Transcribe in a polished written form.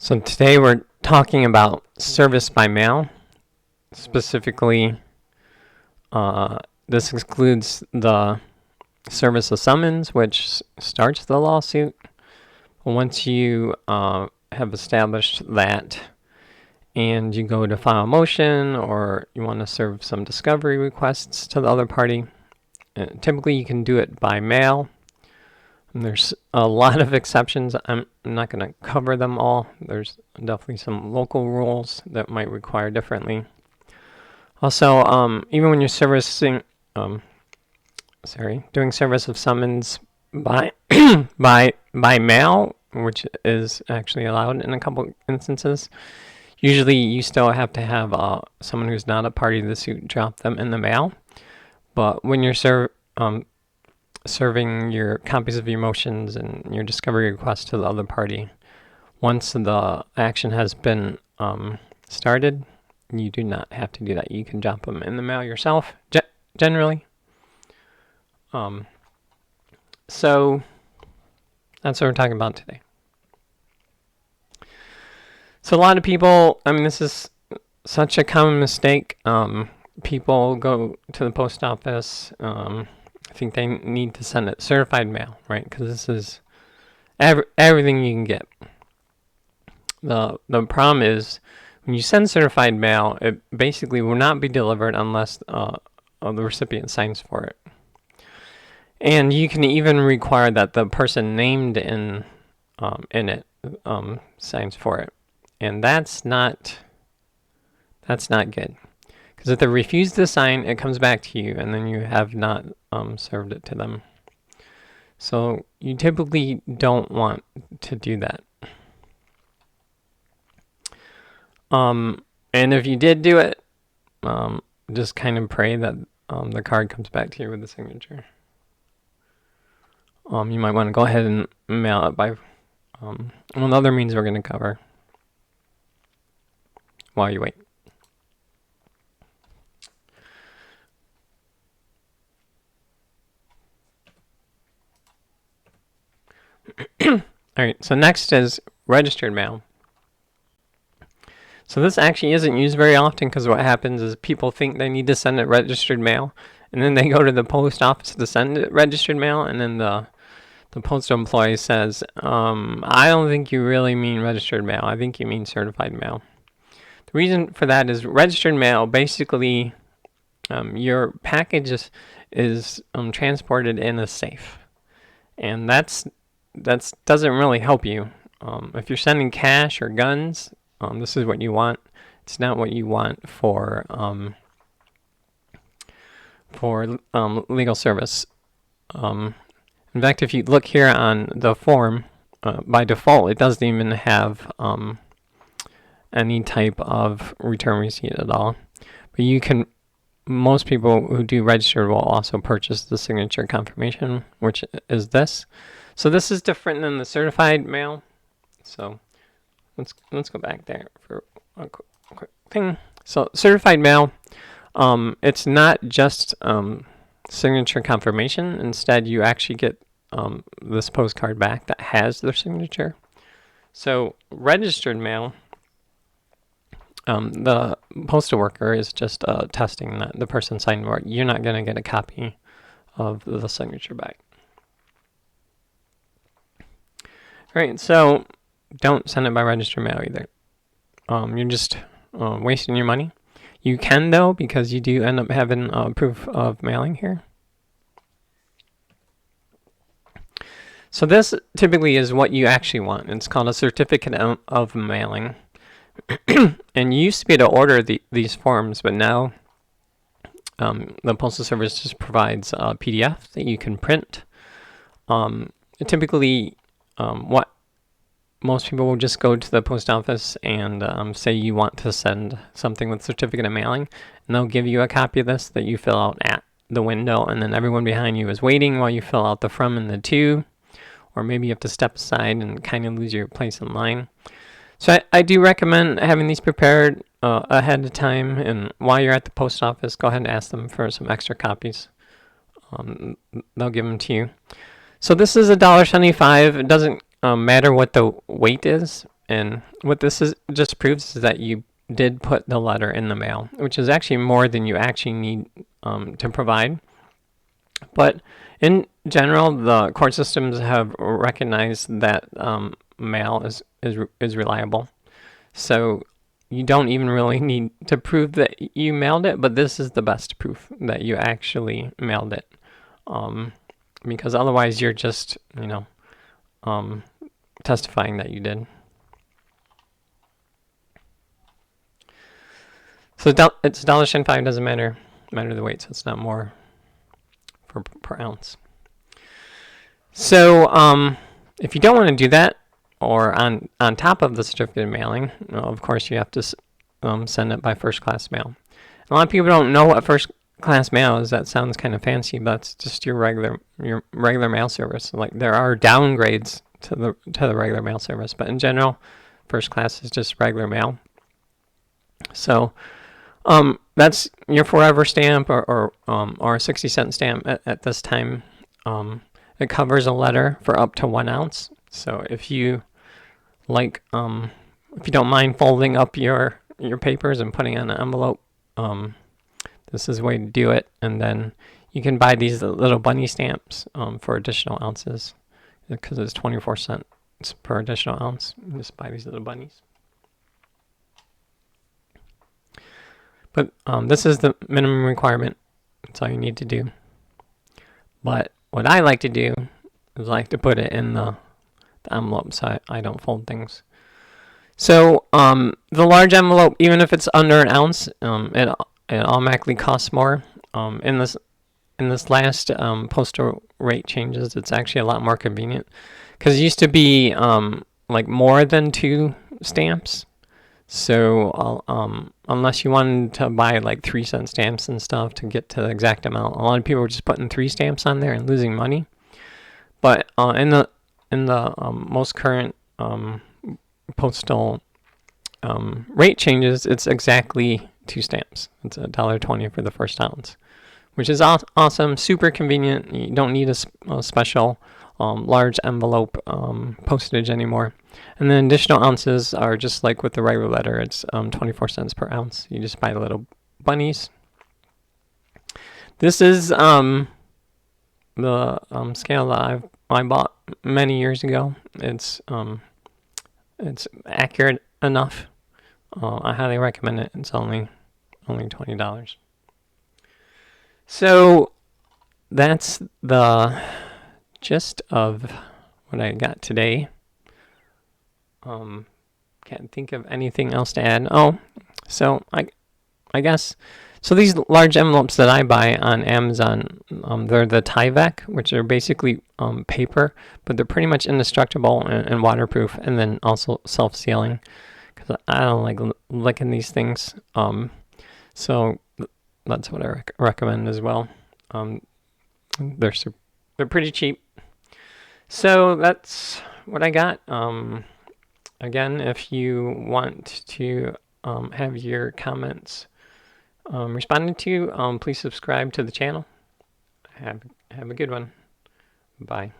So today we're talking about service by mail. Specifically, this excludes the service of summons, which starts the lawsuit. Once you have established that and you go to file a motion or you want to serve some discovery requests to the other party, typically you can do it by mail. And there's a lot of exceptions. I'm not going to cover them all. There's definitely some local rules that might require differently. Also, even when you're doing service of summons by by mail, which is actually allowed in a couple instances, usually you still have to have someone who's not a party to the suit drop them in the mail. But when you're serving your copies of your motions and your discovery request to the other party, once the action has been started, you do not have to do that. You can drop them in the mail yourself, generally. So that's what we're talking about today. So a lot of people, this is such a common mistake. People go to the post office. I think they need to send it certified mail, right? Because this is everything you can get. The problem is when you send certified mail, it basically will not be delivered unless the recipient signs for it. And you can even require that the person named in it signs for it, and that's not good. Because if they refuse to sign, it comes back to you, and then you have not served it to them. So you typically don't want to do that. And if you did do it, just kind of pray that the card comes back to you with the signature. You might want to go ahead and mail it by one of the other means we're going to cover while you wait. Alright, so next is registered mail. So this actually isn't used very often because what happens is people think they need to send it registered mail, and then they go to the post office to send it registered mail, and then the postal employee says, I don't think you really mean registered mail. I think you mean certified mail. The reason for that is registered mail, basically your package is transported in a safe, and that doesn't really help you. If you're sending cash or guns, this is what you want. It's not what you want for legal service. In fact, if you look here on the form, by default, it doesn't even have any type of return receipt at all. But most people who do register will also purchase the signature confirmation, which is this. So this is different than the certified mail. So let's go back there for a quick thing. So certified mail, it's not just signature confirmation. Instead, you actually get this postcard back that has their signature. So registered mail, the postal worker is just testing that the person signed for it. You're not going to get a copy of the signature back. Alright, so don't send it by registered mail either. You're just wasting your money. You can, though, because you do end up having proof of mailing here. So this typically is what you actually want. It's called a certificate of mailing. And you used to be able to order these forms, but now the Postal Service just provides a PDF that you can print. Typically, what most people will just go to the post office and say you want to send something with certificate of mailing, and they'll give you a copy of this that you fill out at the window, and then everyone behind you is waiting while you fill out the from and the to, or maybe you have to step aside and kind of lose your place in line. So I do recommend having these prepared ahead of time, and while you're at the post office, go ahead and ask them for some extra copies. They'll give them to you. So this is $1.75. It doesn't matter what the weight is. And what this just proves is that you did put the letter in the mail, which is actually more than you actually need to provide. But in general, the court systems have recognized that mail is reliable. So you don't even really need to prove that you mailed it, but this is the best proof that you actually mailed it. Because otherwise you're just, testifying that you did. So it's $1.05, doesn't matter the weight, so it's not more per ounce. So if you don't want to do that, or on top of the certificate of mailing, of course you have to send it by first class mail. A lot of people don't know what first class mail is. That sounds kind of fancy, but it's just your regular mail service. Like, there are downgrades to the regular mail service, but in general, first class is just regular mail. So that's your forever stamp or a 60-cent stamp at this time. It covers a letter for up to 1 ounce. So if you if you don't mind folding up your papers and putting in an envelope, this is the way to do it. And then you can buy these little bunny stamps for additional ounces, because it's 24 cents per additional ounce. You just buy these little bunnies. But this is the minimum requirement. That's all you need to do. But what I like to do is to put it in the envelope, so I don't fold things. So the large envelope, even if it's under an ounce, it automatically costs more. In this last postal rate changes, it's actually a lot more convenient, because it used to be more than 2 stamps. So unless you wanted to buy 3-cent stamps and stuff to get to the exact amount, a lot of people were just putting 3 stamps on there and losing money. But in the most current postal rate changes, it's exactly 2 stamps. It's $1.20 for the first ounce, which is awesome, super convenient. You don't need a special large envelope postage anymore. And then additional ounces are just like with the regular letter. It's 24 cents per ounce. You just buy the little bunnies. This is the scale that I bought many years ago. It's accurate enough. I highly recommend it. It's only $20. So that's the gist of what I got today. Can't think of anything else to add. So I guess, so these large envelopes that I buy on Amazon, they're the Tyvek, which are basically paper, but they're pretty much indestructible and waterproof, and then also self-sealing, because I don't like licking these things. So that's what I recommend as well. They're pretty cheap. So that's what I got. Again, if you want to have your comments responded to, please subscribe to the channel. Have a good one. Bye.